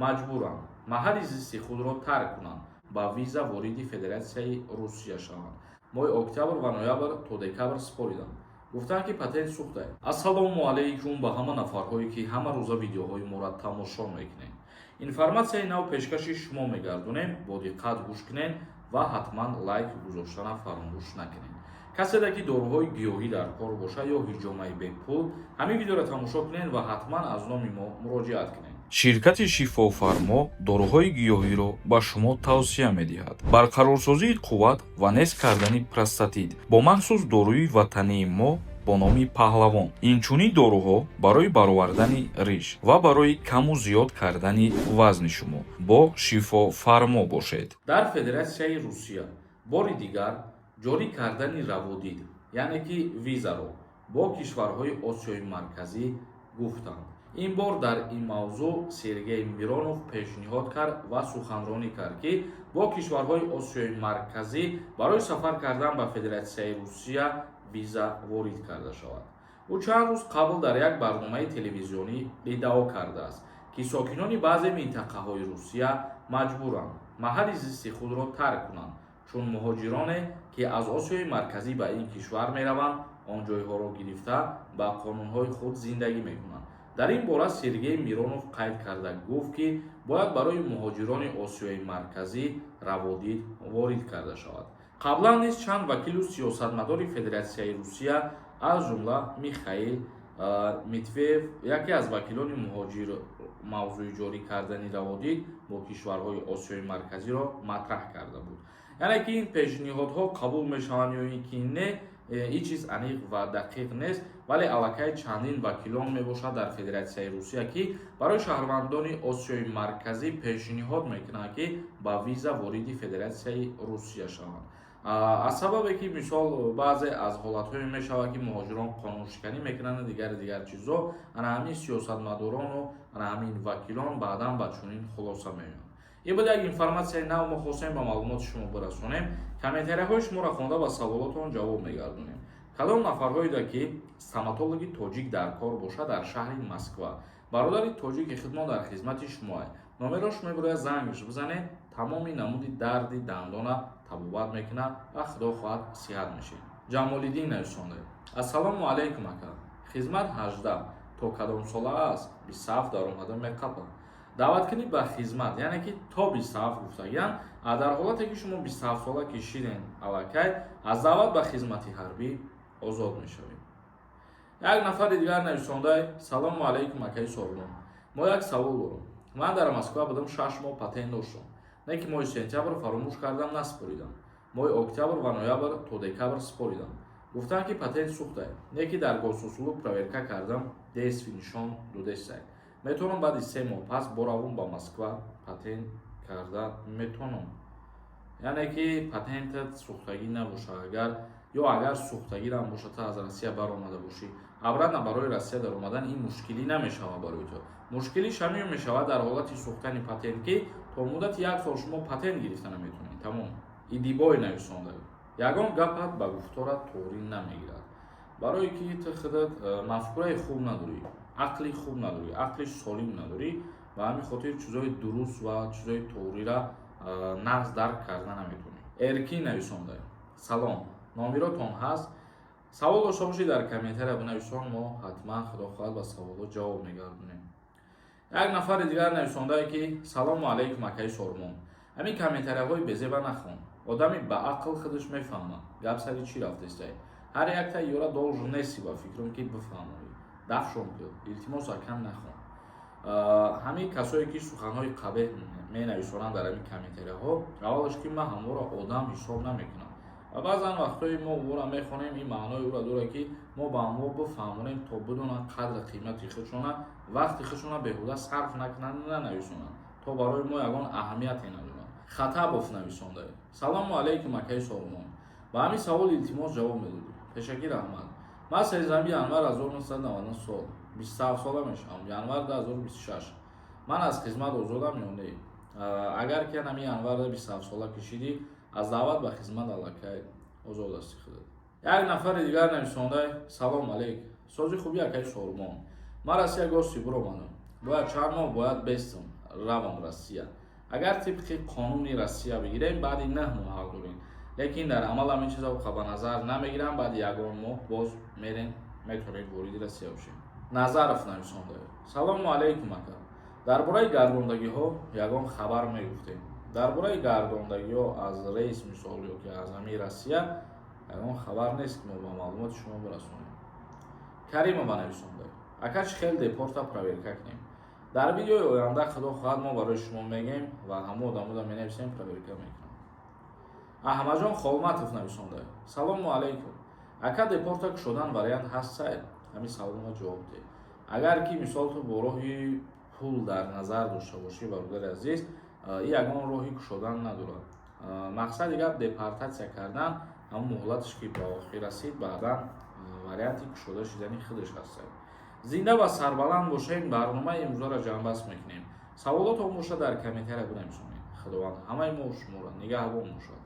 маҷбуранд маҳалли зисти худро тарк кунанд, ба виза вориди Федератсияи Русия шаванд. Моҳи октябр ва ноябр то декабр супориданд. Гуфтанд ки патент сӯхтааст. Ассалому алайкум ба ҳама нафарҳое ки ҳама рӯза видеоҳои моро тамошо мекунед. Информатсияи нав пешкаши шумо мегардонем, бо диққат гӯш кунед ва ҳатман лайк гузоштана фаромӯш накунед. касе ки дороҳои гиёҳӣ дар кор бошад ё ҳиҷомаи бепул, ҳамин видеоро тамошо кунед ва ҳатман аз номи мо муроҷиат кунед. Ширкати Шифофармо дороҳои гиёҳиро ба шумо тавсия медиҳад. Барқарорсозии қувват ва нест кардани простатит бо махсус дорӯи ватании мо бо номи Паҳлавон. Инчунин дороҳо барои баровардани риш ва барои каму зиёд кардани вазни шумо бо Шифофармо бошед. Дар Федератсияи Русия бори дигар ҷорӣ кардани раводид, яъне ки визаро бо кишварҳои Осиёи Марказӣ гуфтанд. ин бор дар ин мавзӯъ Сергей Миронов пешниҳод кард ва суханронӣ кард ки бо кишварҳои Осиёи Марказӣ барои сафар кардан ба Федератсияи Русия виза ворид карда шавад. ӯ чанд рӯз қабл дар як барномаи телевизионӣ иддао кардааст ки сокинони баъзе минтақаҳои Русия маҷбуранд маҳалли зисти худро тарк кунанд, чун муҳоҷироне ки аз Осиёи Марказӣ ба ин кишвар мераванд, он ҷойҳоро гирифта ба қонунҳои худ зиндагӣ мекунанд. дар ин бора Сергей Миронов қайд карда гуфт ки бояд барои муҳоҷирони Осиёи Марказӣ раводид ворид карда шавад. қаблан низ чанд вакилу сиёсатмадори Федератсияи Русия аз ҷумла Михаил Митвеев, яке аз вакилони муҳоҷир, мавзӯи ҷорӣ кардани раводид бо кишварҳои Осиёи Марказиро матраҳ карда буд. яъне ки ин пешниҳодҳо қабул мешаванд ё ин ки не, ин чиз аниқ ва дақиқ нест, вале аллакай чандин вакилон мебошад дар Федератсияи Русия ки барои шаҳрвандони Осиёи Марказӣ пешниҳод мекунанд ки ба виза вориди Федератсияи Русия шаванд. аз сабабе ки мисол баъзе аз ҳолатҳое мешавад ки муҳоҷирон қонуншиканӣ мекунанд дигар чизо, ана ҳамин сиёсатмадорону ана ҳамин вакилон баъдан ба чунин хулоса меоянд. ин буд як информатсияи нав. мо хостем ба маълумоти шумо бирасонем. комментарияҳои шуморо хонда ба саволотон ҷавоб мегардонем. кадом нафарҳоеда ки стоматологи тоҷик дар кор бошад дар шаҳри Москва, бародари тоҷики хидмат дар хизмати шумоаст. номеро шумо бирояд зангш бизанед, тамоми намуди дарди дандона табобат мекунад ва худо хоҳад сиҳат мешед. ҷамолиддин нависонда: ассалому алайкум ака, хизмат 18 то кадом сола аст? 27 дар омада меқабад. даъваткунӣ ба хизмат, яъне ки то 27 гуфтагиянд, дар ҳолате ки шумо 27 сола кишиден аллакай, аз даъват ба хизмати ҳарбӣ озод мешавед. як нафари дигар нависонда: салому алайкум акаи Собирон, мо як савол дорем. ман дар Москва будам 6 моҳ патент доштам, не ки моҳи сентябр фаромӯш кардам, насупоридам. моҳи октябр ва ноябр то декабр супоридам. гуфтанд ки патент сӯхтааст, не ки дар госусулук проверка кардам, дестви нишон дудестай. метавонам баъди 3 моҳ пас боравум ба Москва патент карда метавонам. яъне ки патентат сӯхтагӣ набошад, агар сӯхтагирам бошад, та аз Россия баромада бошӣ, обратно барои Россия дар омадан ин мушкилӣ намешавад барои то. мушкилиш ҳамин мешавад дар ҳолати сӯхтани патент ки то муддати 1 сол шумо патент гирифта наметавонед. тамом. идибой нависонда: ягон гапат ба гуфторат тоғрӣ намегирад. барое ки ту худат мафкураи хуб надорӣ, ақли хуб надорӣ, ақли солим надорӣ, ба ҳамин хотир чизои дуруст ва чизои тоғрира нағз дарк карда наметавонӣ. Эркин нависонда: салом, номеротон ҳаст? савол дошта бошед дар комментария бинависон, мо ҳатман худо хоҳад ба саволот ҷавоб мегардонем. як нафари дигар нависондае ки салому алайкум акаи Сормон, ҳамин комментарияҳои безеба нахон. одами ба ақл худаш мефаҳмад гап сари чӣ рафтестай. ҳар якта ёра должен нести ба фикрам ки бифаҳмоӣ. дафшон кӯ, илтимос акам нахон. ҳамин касое ки суханҳои қабеҳ менависонанд дар ҳамин комментарияҳо, аввалаш ки ман ҳаморо одам ҳисоб намекунам. ва баъзан вақтҳои мо ӯро мехонем, ин маънои ӯро дорад ки мо ба ҳамо бифаҳмонем, то бидонанд қадри қимати худшона, вақти худшона беҳуда сарф накунанд, нанависонанд, то барои мо ягон аҳамияте надорад. хатабов нависонда: салому алайкум акаи Солмон, ба ҳамин савол илтимос ҷавоб медодӣ. пешакӣ раҳмат. ман серзами январ 1990 сол 27 сола мешавам, январ 2026. ман аз хизмат озодам ё не? агар ки ҳамин январ 27 сола кишидӣ, аз даъват ба хизмат аллакай озод асти худат. як нафари дигар нависонда: салом алейк, сози хуби акаи Солмон, ман Россия гости буромадам. бояд чанд моҳ бояд бестам. равон Россия. Агар тибқи қонуни Россия бигирем баъди 9 моҳ ҳақ дорем, лекин дар амал ҳамин чизро ба назар намегирам, баъди ягон моҳ боз метавонем вориди Россия бошем. Назаров нависонда: салому алайкум ака. Дар бораи гардондагиҳо ягон хабар мегуфтем. Дар бораи гардондагиҳо аз рейс мисол ё ки аз ҳамин Россия ягон хабар нест ки мо ба маълумоти шумо бирасонем. Каримова нависонда: ака чӣ хел депорта проверка кунем? Дар видеои оянда худо хоҳад мо барои шумо мегем ва ҳамо одамода менависем проверка мекунам. Аҳмадҷон Холматов нависонда: салому алайкум. Ака депорта кушодан вариант ҳаст сайр? Ҳамин саволоро ҷавоб диҳед. Агар ки мисол ту бо роҳи пул дар назар дошта бошӣ, бародари азиз, ин ягон роҳи кушодан надорад. Мақсади гап депортатсия кардан, ҳамон моҳлаташ ки ба охир расид, баъдан варианти кушода шидани худаш ҳаст. Зинда ва сарбаланд бошем. барномаи имрӯзаро ҷамъбаст мекунем. Саволотон бошад дар комментария бинависонед. худованд ҳамаи мо шуморо нигаҳбон бошад.